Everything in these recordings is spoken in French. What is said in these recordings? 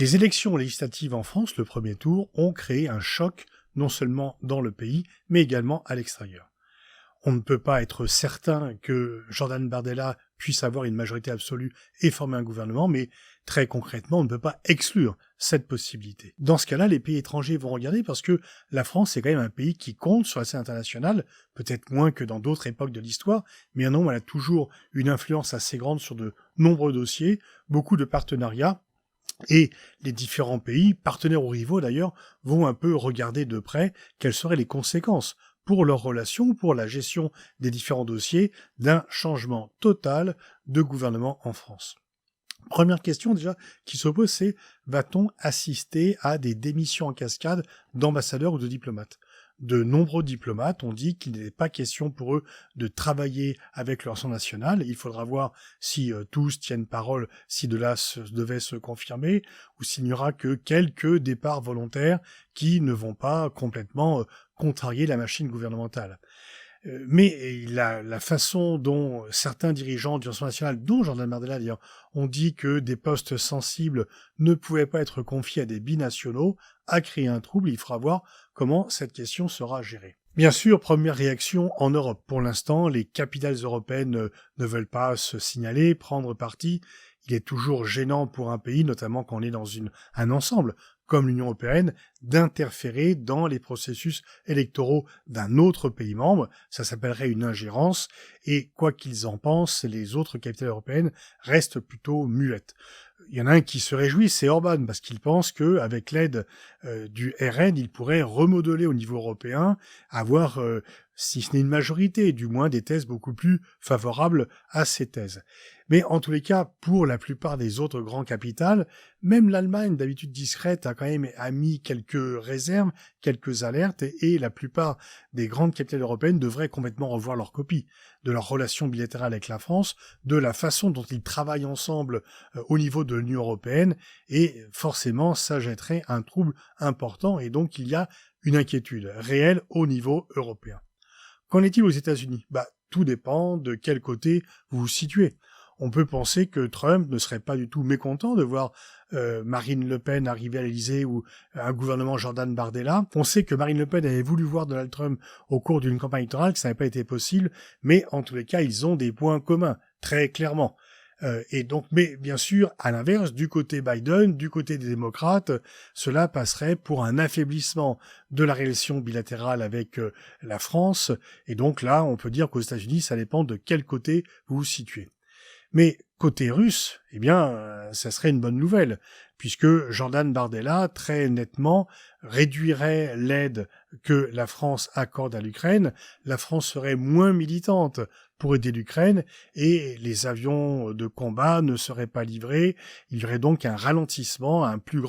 Les élections législatives en France, le premier tour, ont créé un choc non seulement dans le pays, mais également à l'extérieur. On ne peut pas être certain que Jordan Bardella puisse avoir une majorité absolue et former un gouvernement, mais très concrètement, on ne peut pas exclure cette possibilité. Dans ce cas-là, les pays étrangers vont regarder parce que la France est quand même un pays qui compte sur la scène internationale, peut-être moins que dans d'autres époques de l'histoire, mais non, elle a toujours une influence assez grande sur de nombreux dossiers, beaucoup de partenariats. Et les différents pays, partenaires ou rivaux d'ailleurs, vont un peu regarder de près quelles seraient les conséquences pour leurs relations, pour la gestion des différents dossiers, d'un changement total de gouvernement en France. Première question déjà qui se pose, c'est va-t-on assister à des démissions en cascade d'ambassadeurs ou de diplomates ? De nombreux diplomates ont dit qu'il n'était pas question pour eux de travailler avec leur Assemblée nationale. Il faudra voir si tous tiennent parole, si de là devait se confirmer, ou s'il n'y aura que quelques départs volontaires qui ne vont pas complètement contrarier la machine gouvernementale. Mais la façon dont certains dirigeants du Rassemblement national, dont Jordan Bardella d'ailleurs, ont dit que des postes sensibles ne pouvaient pas être confiés à des binationaux, a créé un trouble. Il faudra voir comment cette question sera gérée. Bien sûr, première réaction en Europe. Pour l'instant, les capitales européennes ne veulent pas se signaler, prendre parti. Il est toujours gênant pour un pays, notamment quand on est dans un ensemble, comme l'Union européenne, d'interférer dans les processus électoraux d'un autre pays membre. Ça s'appellerait une ingérence, et quoi qu'ils en pensent, les autres capitales européennes restent plutôt muettes. Il y en a un qui se réjouit, c'est Orban, parce qu'il pense qu'avec l'aide du RN, il pourrait remodeler au niveau européen, avoir, si ce n'est une majorité, du moins des thèses beaucoup plus favorables à ces thèses. Mais en tous les cas, pour la plupart des autres grands capitales, même l'Allemagne, d'habitude discrète, a quand même mis quelques réserves, quelques alertes, et la plupart des grandes capitales européennes devraient complètement revoir leur copie de leur relation bilatérale avec la France, de la façon dont ils travaillent ensemble au niveau de l'Union européenne, et forcément, ça jetterait un trouble important, et donc il y a une inquiétude réelle au niveau européen. Qu'en est-il aux États-Unis ? Tout dépend de quel côté vous vous situez. On peut penser que Trump ne serait pas du tout mécontent de voir Marine Le Pen arriver à l'Élysée ou un gouvernement Jordan Bardella. On sait que Marine Le Pen avait voulu voir Donald Trump au cours d'une campagne électorale, que ça n'avait pas été possible, mais en tous les cas, ils ont des points communs, très clairement. Et donc, mais bien sûr, à l'inverse, du côté Biden, du côté des démocrates, cela passerait pour un affaiblissement de la relation bilatérale avec la France. Et donc là, on peut dire qu'aux États-Unis, ça dépend de quel côté vous vous situez. Mais côté russe, ça serait une bonne nouvelle, puisque Jordan Bardella, très nettement, réduirait l'aide que la France accorde à l'Ukraine. La France serait moins militante pour aider l'Ukraine, et les avions de combat ne seraient pas livrés. Il y aurait donc un ralentissement, une plus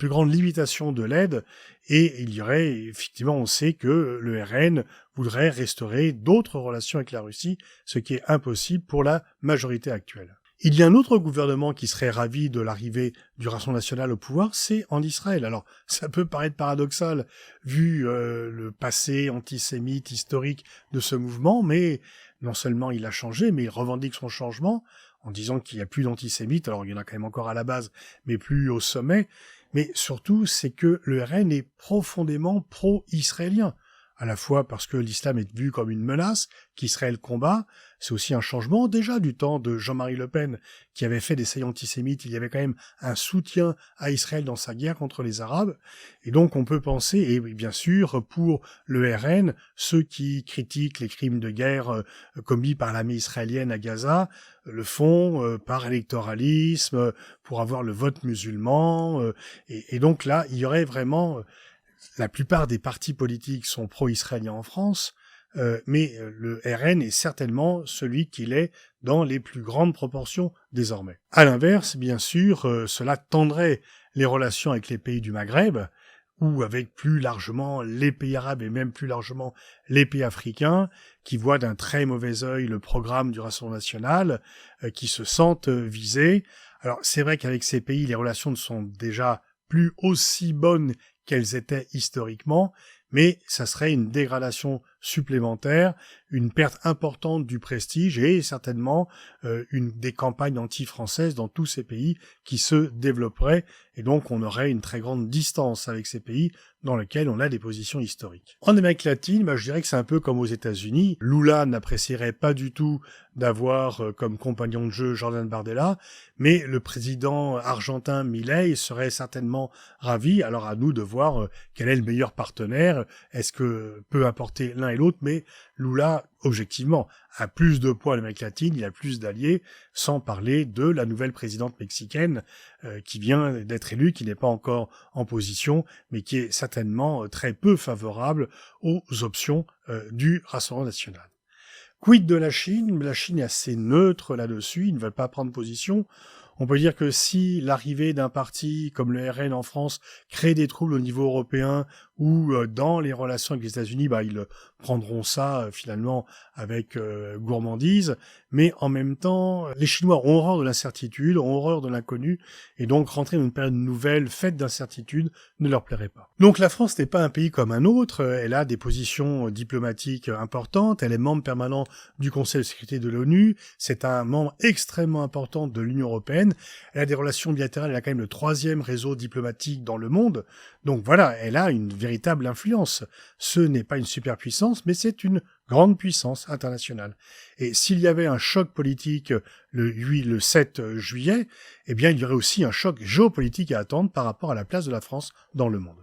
grande limitation de l'aide, et il y aurait, effectivement, on sait que le RN voudrait restaurer d'autres relations avec la Russie, ce qui est impossible pour la majorité actuelle. Il y a un autre gouvernement qui serait ravi de l'arrivée du Rassemblement national au pouvoir, c'est en Israël. Alors, ça peut paraître paradoxal, vu le passé antisémite historique de ce mouvement, mais non seulement il a changé, mais il revendique son changement en disant qu'il n'y a plus d'antisémites, alors il y en a quand même encore à la base, mais plus au sommet. Mais surtout, c'est que le RN est profondément pro-israélien. À la fois parce que l'islam est vu comme une menace, qu'Israël combat, c'est aussi un changement déjà du temps de Jean-Marie Le Pen, qui avait fait des saillies antisémites, il y avait quand même un soutien à Israël dans sa guerre contre les Arabes, et donc on peut penser, et bien sûr, pour le RN, ceux qui critiquent les crimes de guerre commis par l'armée israélienne à Gaza, le font par électoralisme, pour avoir le vote musulman, et donc là, il y aurait vraiment... La plupart des partis politiques sont pro-israéliens en France, mais le RN est certainement celui qu'il est dans les plus grandes proportions désormais. À l'inverse, bien sûr, cela tendrait les relations avec les pays du Maghreb, ou avec plus largement les pays arabes et même plus largement les pays africains, qui voient d'un très mauvais œil le programme du Rassemblement national, qui se sentent visés. Alors c'est vrai qu'avec ces pays, les relations ne sont déjà plus aussi bonnes qu'elles étaient historiquement, mais ça serait une dégradation supplémentaire, une perte importante du prestige et certainement des campagnes anti-françaises dans tous ces pays qui se développeraient, et donc on aurait une très grande distance avec ces pays dans lesquels on a des positions historiques. En Amérique latine, je dirais que c'est un peu comme aux États-Unis. Lula n'apprécierait pas du tout d'avoir comme compagnon de jeu Jordan Bardella, mais le président argentin Milei serait certainement ravi. Alors à nous de voir quel est le meilleur partenaire. Est-ce que peut apporter l'un et l'autre, mais Lula, objectivement, a plus de poids en Amérique latine, il a plus d'alliés, sans parler de la nouvelle présidente mexicaine qui vient d'être élue, qui n'est pas encore en position, mais qui est certainement très peu favorable aux options du Rassemblement national. Quid de la Chine? La Chine est assez neutre là-dessus, ils ne veulent pas prendre position. On peut dire que si l'arrivée d'un parti comme le RN en France crée des troubles au niveau européen ou dans les relations avec les États-Unis, ils prendront ça finalement avec gourmandise. Mais en même temps, les Chinois ont horreur de l'incertitude, ont horreur de l'inconnu, et donc rentrer dans une période nouvelle faite d'incertitude ne leur plairait pas. Donc la France n'est pas un pays comme un autre, elle a des positions diplomatiques importantes, elle est membre permanent du Conseil de sécurité de l'ONU, c'est un membre extrêmement important de l'Union européenne, elle a des relations bilatérales, elle a quand même le 3e réseau diplomatique dans le monde, donc voilà, elle a une véritable influence. Ce n'est pas une superpuissance, mais c'est une grande puissance internationale. Et s'il y avait un choc politique le 7 juillet, eh bien il y aurait aussi un choc géopolitique à attendre par rapport à la place de la France dans le monde.